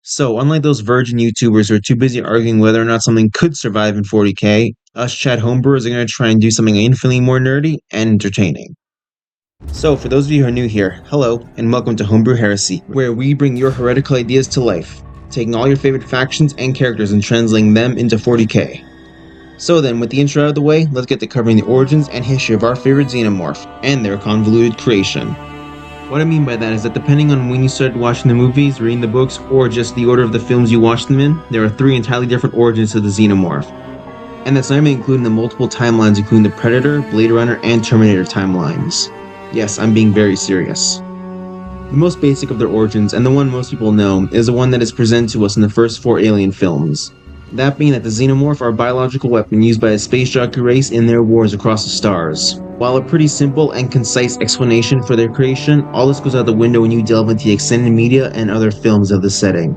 So, unlike those virgin YouTubers who are too busy arguing whether or not something could survive in 40k, us Chad Homebrewers are going to try and do something infinitely more nerdy and entertaining. So, for those of you who are new here, hello, and welcome to Homebrew Heresy, where we bring your heretical ideas to life, taking all your favorite factions and characters and translating them into 40k. So then, with the intro out of the way, let's get to covering the origins and history of our favorite Xenomorph, and their convoluted creation. What I mean by that is that depending on when you started watching the movies, reading the books, or just the order of the films you watched them in, there are three entirely different origins to the Xenomorph. And that's not even including the multiple timelines including the Predator, Blade Runner, and Terminator timelines. Yes, I'm being very serious. The most basic of their origins, and the one most people know, is the one that is presented to us in the first four Alien films. That being that the Xenomorph are a biological weapon used by a space jockey race in their wars across the stars. While a pretty simple and concise explanation for their creation, all this goes out the window when you delve into the extended media and other films of the setting.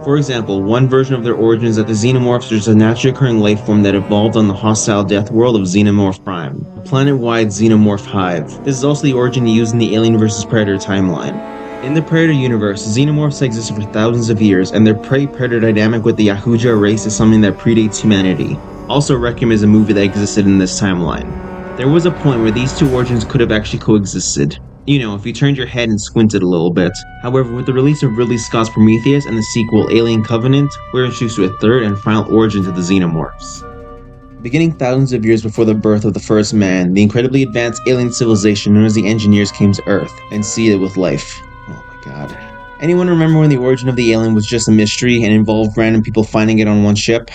For example, one version of their origin is that the Xenomorphs are just a naturally occurring life form that evolved on the hostile death world of Xenomorph Prime, a planet-wide Xenomorph hive. This is also the origin used in the Alien vs. Predator timeline. In the Predator universe, Xenomorphs have existed for thousands of years, and their prey-predator dynamic with the Yahuja race is something that predates humanity. Also, Requiem is a movie that existed in this timeline. There was a point where these two origins could have actually coexisted. You know, if you turned your head and squinted a little bit. However, with the release of Ridley Scott's Prometheus and the sequel Alien Covenant, we're introduced to a third and final origin to the Xenomorphs. Beginning thousands of years before the birth of the first man, the incredibly advanced alien civilization known as the Engineers came to Earth and seeded it with life. Oh my god. Anyone remember when the origin of the alien was just a mystery and involved random people finding it on one ship?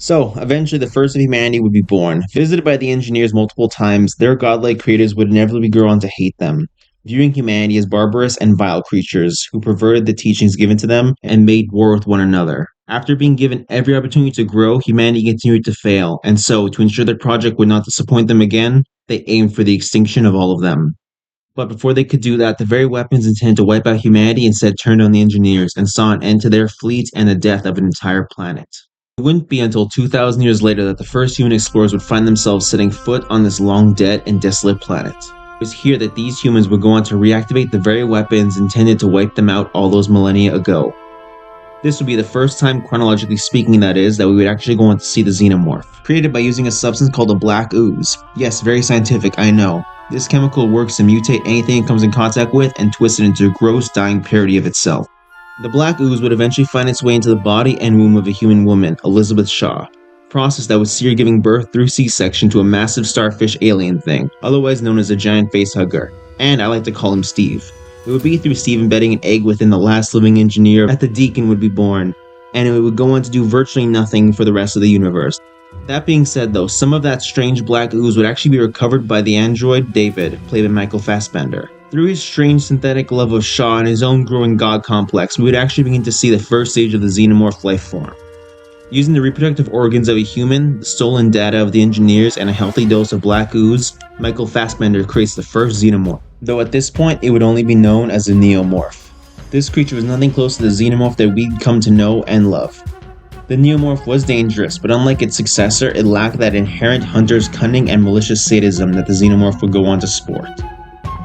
So, eventually the first of humanity would be born. Visited by the Engineers multiple times, their godlike creators would inevitably grow on to hate them, viewing humanity as barbarous and vile creatures who perverted the teachings given to them and made war with one another. After being given every opportunity to grow, humanity continued to fail, and so, to ensure their project would not disappoint them again, they aimed for the extinction of all of them. But before they could do that, the very weapons intended to wipe out humanity instead turned on the Engineers and saw an end to their fleet and the death of an entire planet. It wouldn't be until 2,000 years later that the first human explorers would find themselves setting foot on this long dead and desolate planet. It was here that these humans would go on to reactivate the very weapons intended to wipe them out all those millennia ago. This would be the first time, chronologically speaking that is, that we would actually go on to see the Xenomorph, created by using a substance called a black ooze. Yes, very scientific, I know. This chemical works to mutate anything it comes in contact with and twist it into a gross, dying parody of itself. The black ooze would eventually find its way into the body and womb of a human woman, Elizabeth Shaw, a process that would see her giving birth through C-section to a massive starfish alien thing, otherwise known as a giant facehugger, and I like to call him Steve. It would be through Steve embedding an egg within the last living engineer that the Deacon would be born, and it would go on to do virtually nothing for the rest of the universe. That being said though, some of that strange black ooze would actually be recovered by the android David, played by Michael Fassbender. Through his strange synthetic love of Shaw and his own growing god complex, we would actually begin to see the first stage of the Xenomorph life form. Using the reproductive organs of a human, the stolen data of the Engineers, and a healthy dose of black ooze, Michael Fassbender creates the first Xenomorph, though at this point it would only be known as a Neomorph. This creature was nothing close to the Xenomorph that we'd come to know and love. The Neomorph was dangerous, but unlike its successor, it lacked that inherent hunter's cunning and malicious sadism that the Xenomorph would go on to sport.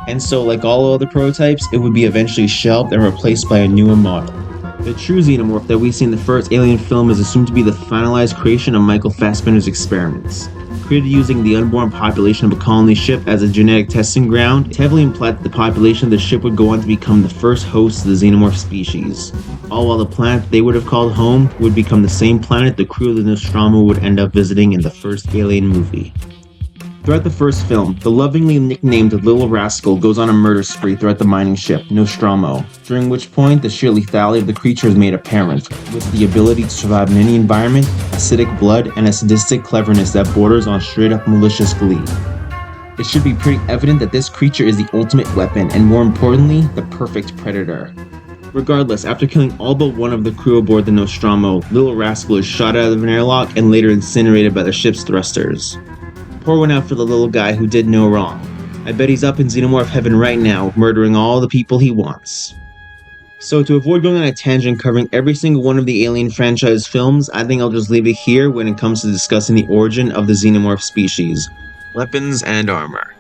And so, like all other prototypes, it would be eventually shelved and replaced by a newer model. The true Xenomorph that we see in the first Alien film is assumed to be the finalized creation of Michael Fassbender's experiments. Created using the unborn population of a colony ship as a genetic testing ground, it heavily implied that the population of the ship would go on to become the first host of the Xenomorph species. All while the planet they would have called home would become the same planet the crew of the Nostromo would end up visiting in the first Alien movie. Throughout the first film, the lovingly nicknamed Little Rascal goes on a murder spree throughout the mining ship, Nostromo, during which point the sheer lethality of the creature is made apparent, with the ability to survive in any environment, acidic blood, and a sadistic cleverness that borders on straight-up malicious glee. It should be pretty evident that this creature is the ultimate weapon, and more importantly, the perfect predator. Regardless, after killing all but one of the crew aboard the Nostromo, Little Rascal is shot out of an airlock and later incinerated by the ship's thrusters. Pour one out for the little guy who did no wrong. I bet he's up in Xenomorph heaven right now, murdering all the people he wants. So to avoid going on a tangent covering every single one of the Alien franchise films, I think I'll just leave it here when it comes to discussing the origin of the Xenomorph species. Weapons and armor.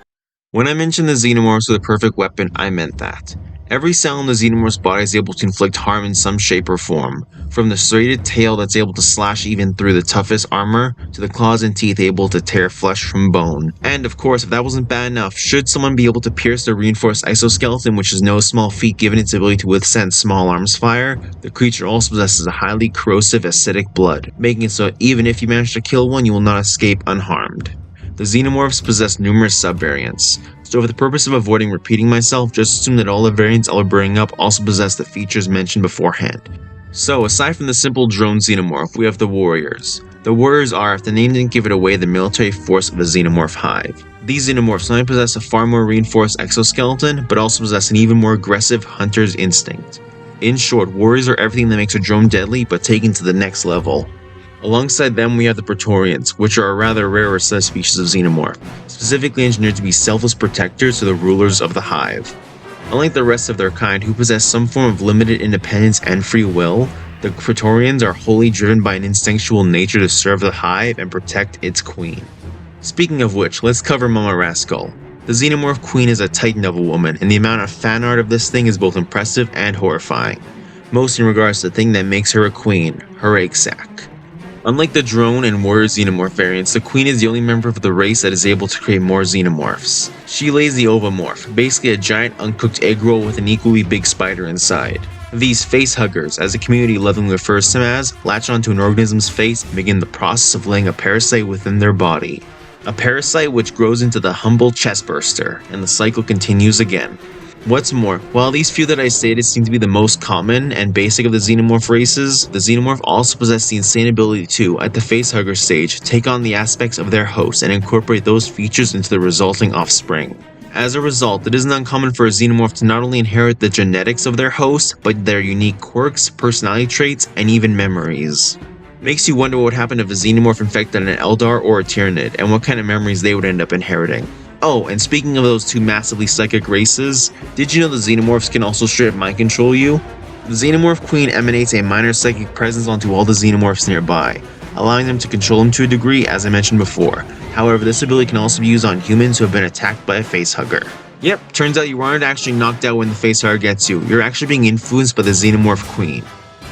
When I mentioned the Xenomorphs were the perfect weapon, I meant that. Every cell in the Xenomorph's body is able to inflict harm in some shape or form, from the serrated tail that's able to slash even through the toughest armor, to the claws and teeth able to tear flesh from bone. And of course, if that wasn't bad enough, should someone be able to pierce the reinforced exoskeleton, which is no small feat given its ability to withstand small arms fire, the creature also possesses a highly corrosive acidic blood, making it so even if you manage to kill one, you will not escape unharmed. The Xenomorphs possess numerous subvariants, so for the purpose of avoiding repeating myself, just assume that all the variants I'll be bringing up also possess the features mentioned beforehand. So aside from the simple drone Xenomorph, we have the Warriors. The Warriors are, if the name didn't give it away, the military force of the Xenomorph hive. These Xenomorphs not only possess a far more reinforced exoskeleton, but also possess an even more aggressive hunter's instinct. In short, Warriors are everything that makes a drone deadly, but taken to the next level. Alongside them, we have the Praetorians, which are a rather rarer subspecies of Xenomorph, specifically engineered to be selfless protectors to the rulers of the hive. Unlike the rest of their kind, who possess some form of limited independence and free will, the Praetorians are wholly driven by an instinctual nature to serve the hive and protect its queen. Speaking of which, let's cover Mama Rascal. The Xenomorph queen is a titan of a woman, and the amount of fan art of this thing is both impressive and horrifying. Most in regards to the thing that makes her a queen, her egg sac. Unlike the drone and warrior xenomorph variants, the queen is the only member of the race that is able to create more xenomorphs. She lays the ovomorph, basically a giant uncooked egg roll with an equally big spider inside. These face huggers, as the community lovingly refers to them as, latch onto an organism's face and begin the process of laying a parasite within their body. A parasite which grows into the humble chest burster, and the cycle continues again. What's more, while these few that I stated seem to be the most common and basic of the xenomorph races, the xenomorph also possess the insane ability to, at the facehugger stage, take on the aspects of their host and incorporate those features into the resulting offspring. As a result, it isn't uncommon for a xenomorph to not only inherit the genetics of their host, but their unique quirks, personality traits, and even memories. Makes you wonder what would happen if a xenomorph infected an Eldar or a Tyranid, and what kind of memories they would end up inheriting. Oh, and speaking of those two massively psychic races, did you know the Xenomorphs can also straight up mind control you? The Xenomorph Queen emanates a minor psychic presence onto all the Xenomorphs nearby, allowing them to control them to a degree, as I mentioned before. However, this ability can also be used on humans who have been attacked by a facehugger. Yep, turns out you aren't actually knocked out when the facehugger gets you, you're actually being influenced by the Xenomorph Queen.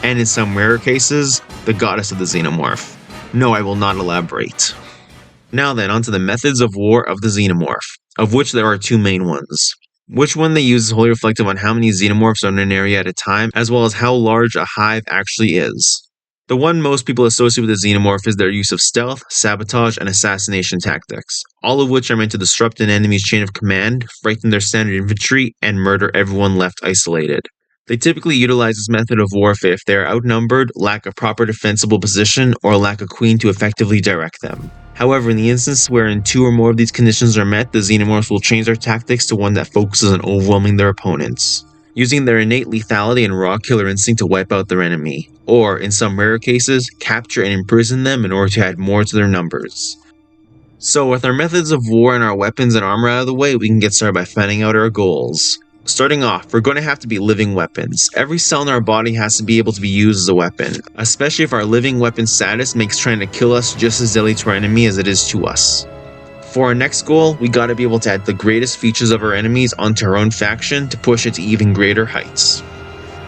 And in some rarer cases, the goddess of the Xenomorph. No, I will not elaborate. Now then, onto the methods of war of the Xenomorph, of which there are two main ones. Which one they use is wholly reflective on how many Xenomorphs are in an area at a time, as well as how large a hive actually is. The one most people associate with the Xenomorph is their use of stealth, sabotage, and assassination tactics, all of which are meant to disrupt an enemy's chain of command, frighten their standard infantry, and murder everyone left isolated. They typically utilize this method of warfare if they are outnumbered, lack a proper defensible position, or lack a queen to effectively direct them. However, in the instance wherein two or more of these conditions are met, the Xenomorphs will change their tactics to one that focuses on overwhelming their opponents, using their innate lethality and raw killer instinct to wipe out their enemy, or, in some rarer cases, capture and imprison them in order to add more to their numbers. So with our methods of war and our weapons and armor out of the way, we can get started by finding out our goals. Starting off, we're going to have to be living weapons. Every cell in our body has to be able to be used as a weapon, especially if our living weapon status makes trying to kill us just as deadly to our enemy as it is to us. For our next goal, we gotta be able to add the greatest features of our enemies onto our own faction to push it to even greater heights.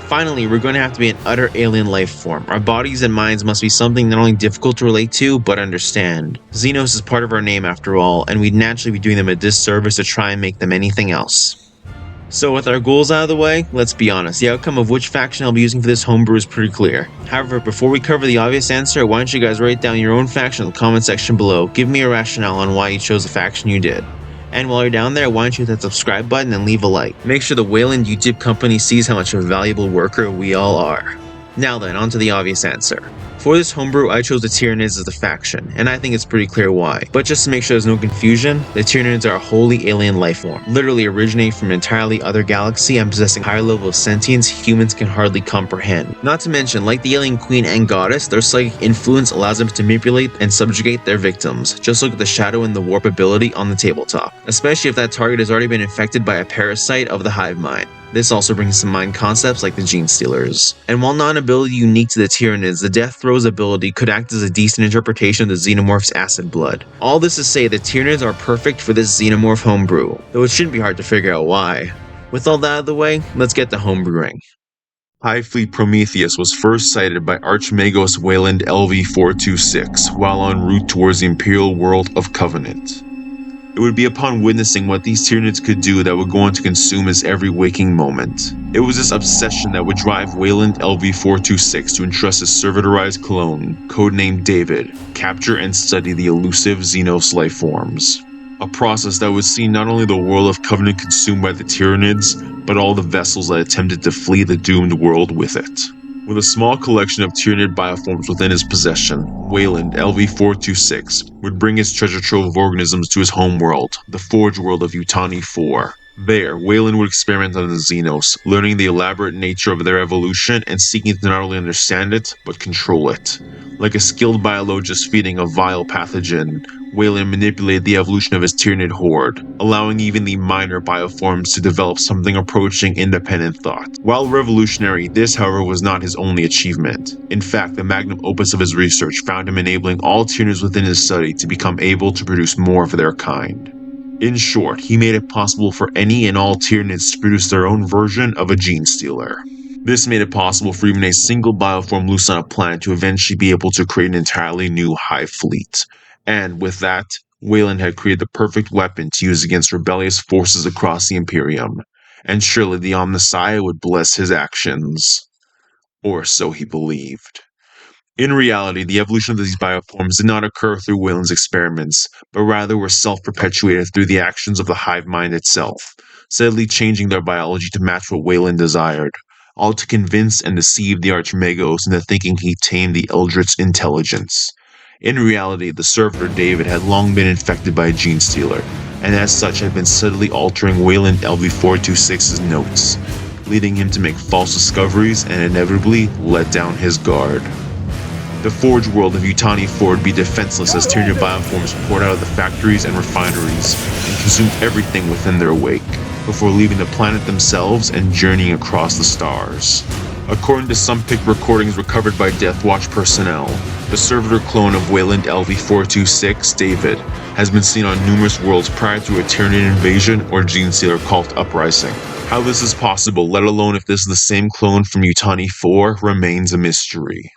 Finally, we're going to have to be an utter alien life form. Our bodies and minds must be something not only difficult to relate to, but understand. Xenos is part of our name after all, and we'd naturally be doing them a disservice to try and make them anything else. So with our goals out of the way, let's be honest, the outcome of which faction I'll be using for this homebrew is pretty clear. However, before we cover the obvious answer, why don't you guys write down your own faction in the comment section below. Give me a rationale on why you chose the faction you did. And while you're down there, why don't you hit that subscribe button and leave a like. Make sure the Wayland YouTube company sees how much of a valuable worker we all are. Now then, on to the obvious answer. For this homebrew, I chose the Tyranids as the faction, and I think it's pretty clear why. But just to make sure there's no confusion, the Tyranids are a wholly alien life form, literally originating from an entirely other galaxy and possessing a higher level of sentience humans can hardly comprehend. Not to mention, like the alien queen and goddess, their psychic influence allows them to manipulate and subjugate their victims. Just look at the shadow and the warp ability on the tabletop, especially if that target has already been infected by a parasite of the hive mind. This also brings to mind concepts like the Gene Stealers. And while not an ability unique to the Tyranids, the Death Throes ability could act as a decent interpretation of the Xenomorph's acid blood. All this to say, the Tyranids are perfect for this Xenomorph homebrew, though it shouldn't be hard to figure out why. With all that out of the way, let's get to homebrewing. Hive Fleet Prometheus was first sighted by Archmagos Wayland LV-426 while en route towards the Imperial world of Covenant. It would be upon witnessing what these Tyranids could do that would go on to consume his every waking moment. It was this obsession that would drive Wayland LV-426 to entrust his servitorized clone, codenamed David, capture and study the elusive Xenos life forms. A process that would see not only the world of Covenant consumed by the Tyranids, but all the vessels that attempted to flee the doomed world with it. With a small collection of Tyranid bioforms within his possession, Wayland LV-426 would bring his treasure trove of organisms to his homeworld, the Forge world of Yutani 4. There, Wayland would experiment on the Xenos, learning the elaborate nature of their evolution and seeking to not only understand it, but control it. Like a skilled biologist feeding a vile pathogen, Wayland manipulated the evolution of his Tyranid horde, allowing even the minor bioforms to develop something approaching independent thought. While revolutionary, this however was not his only achievement. In fact, the magnum opus of his research found him enabling all Tyranids within his study to become able to produce more of their kind. In short, he made it possible for any and all Tyranids to produce their own version of a gene stealer. This made it possible for even a single bioform loose on a planet to eventually be able to create an entirely new hive fleet. And with that, Wayland had created the perfect weapon to use against rebellious forces across the Imperium. And surely the Omnissiah would bless his actions. Or so he believed. In reality, the evolution of these bioforms did not occur through Wayland's experiments, but rather were self-perpetuated through the actions of the hive mind itself, steadily changing their biology to match what Wayland desired, all to convince and deceive the Archmagos into thinking he tamed the Eldritch's intelligence. In reality, the servitor David had long been infected by a gene stealer, and as such had been subtly altering Wayland LV-426's notes, leading him to make false discoveries and inevitably let down his guard. The Forge world of Yutani 4 would be defenseless as Tyranid bioforms poured out of the factories and refineries and consumed everything within their wake, before leaving the planet themselves and journeying across the stars. According to some picked recordings recovered by Deathwatch personnel, the servitor clone of Wayland LV-426, David, has been seen on numerous worlds prior to a Tyranid invasion or gene stealer cult uprising. How this is possible, let alone if this is the same clone from Yutani 4, remains a mystery.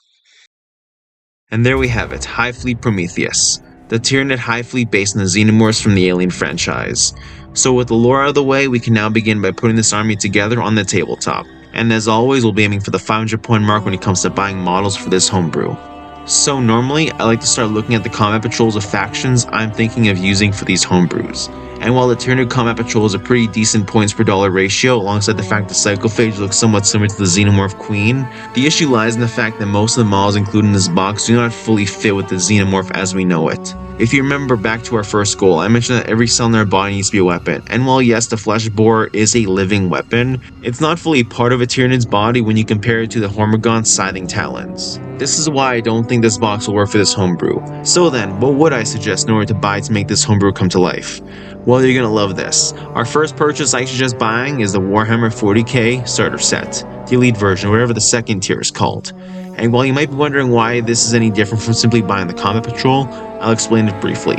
And there we have it, Hive Fleet Prometheus, the Tyranid Hive Fleet based on the Xenomorphs from the Alien franchise. So with the lore out of the way, we can now begin by putting this army together on the tabletop. And as always, we'll be aiming for the 500 point mark when it comes to buying models for this homebrew. So normally, I like to start looking at the combat patrols of factions I'm thinking of using for these homebrews. And while the Tyranid combat patrol is a pretty decent points per dollar ratio, alongside the fact that Psychophage looks somewhat similar to the Xenomorph Queen, the issue lies in the fact that most of the models included in this box do not fully fit with the Xenomorph as we know it. If you remember back to our first goal, I mentioned that every cell in their body needs to be a weapon, and while yes, the flesh borer is a living weapon, it's not fully part of a Tyranid's body when you compare it to the Hormagon's scything talons. This is why I don't think this box will work for this homebrew. So then, what would I suggest in order to buy to make this homebrew come to life? Well, you're gonna love this. Our first purchase I suggest buying is the Warhammer 40k starter set, the elite version, whatever the second tier is called. And while you might be wondering why this is any different from simply buying the Combat Patrol, I'll explain it briefly.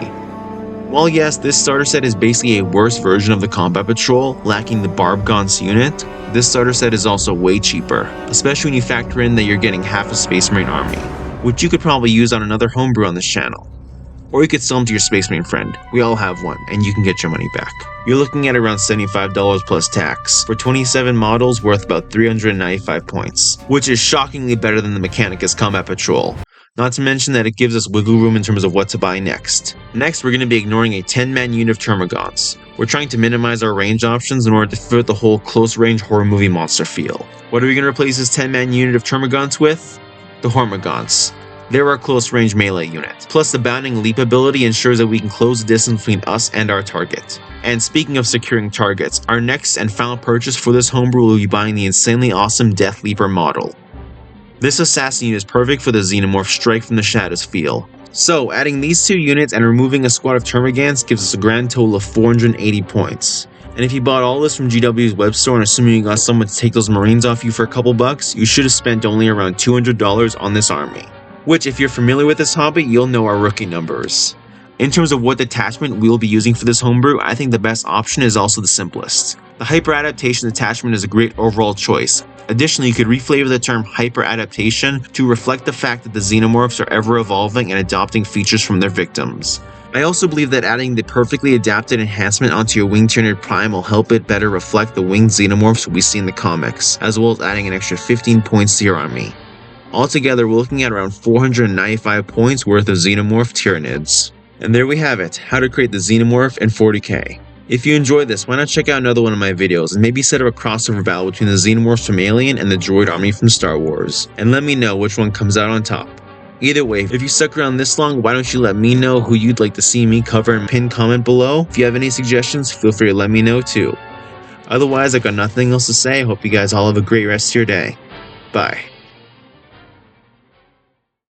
While yes, this starter set is basically a worse version of the Combat Patrol, lacking the Barbgon's unit, this starter set is also way cheaper, especially when you factor in that you're getting half a Space Marine army, which you could probably use on another homebrew on this channel. Or you could sell them to your Space Marine friend. We all have one, and you can get your money back. You're looking at around $75 plus tax, for 27 models worth about 395 points, which is shockingly better than the Mechanicus Combat Patrol. Not to mention that it gives us wiggle room in terms of what to buy next. Next, we're going to be ignoring a 10-man unit of Termagants. We're trying to minimize our range options in order to fit the whole close-range horror movie monster feel. What are we going to replace this 10-man unit of Termagants with? The Hormagants. They're our close-range melee unit. Plus, the Bounding Leap ability ensures that we can close the distance between us and our target. And speaking of securing targets, our next and final purchase for this homebrew will be buying the insanely awesome Death Leaper model. This assassin unit is perfect for the Xenomorph Strike from the Shadows feel. So, adding these two units and removing a squad of Termagants gives us a grand total of 480 points. And if you bought all this from GW's web store and assuming you got someone to take those Marines off you for a couple bucks, you should have spent only around $200 on this army. Which, if you're familiar with this hobby, you'll know are rookie numbers. In terms of what detachment we will be using for this homebrew, I think the best option is also the simplest. The hyper adaptation attachment is a great overall choice. Additionally, you could reflavor the term hyper adaptation to reflect the fact that the Xenomorphs are ever evolving and adopting features from their victims. I also believe that adding the perfectly adapted enhancement onto your Winged Tyranid Prime will help it better reflect the winged Xenomorphs we see in the comics, as well as adding an extra 15 points to your army. Altogether, we're looking at around 495 points worth of Xenomorph Tyranids. And there we have it, how to create the Xenomorph in 40k. If you enjoyed this, why not check out another one of my videos and maybe set up a crossover battle between the Xenomorphs from Alien and the droid army from Star Wars, and let me know which one comes out on top. Either way, if you stuck around this long, why don't you let me know who you'd like to see me cover and pin comment below. If you have any suggestions, feel free to let me know too. Otherwise, I've got nothing else to say. I hope you guys all have a great rest of your day. Bye.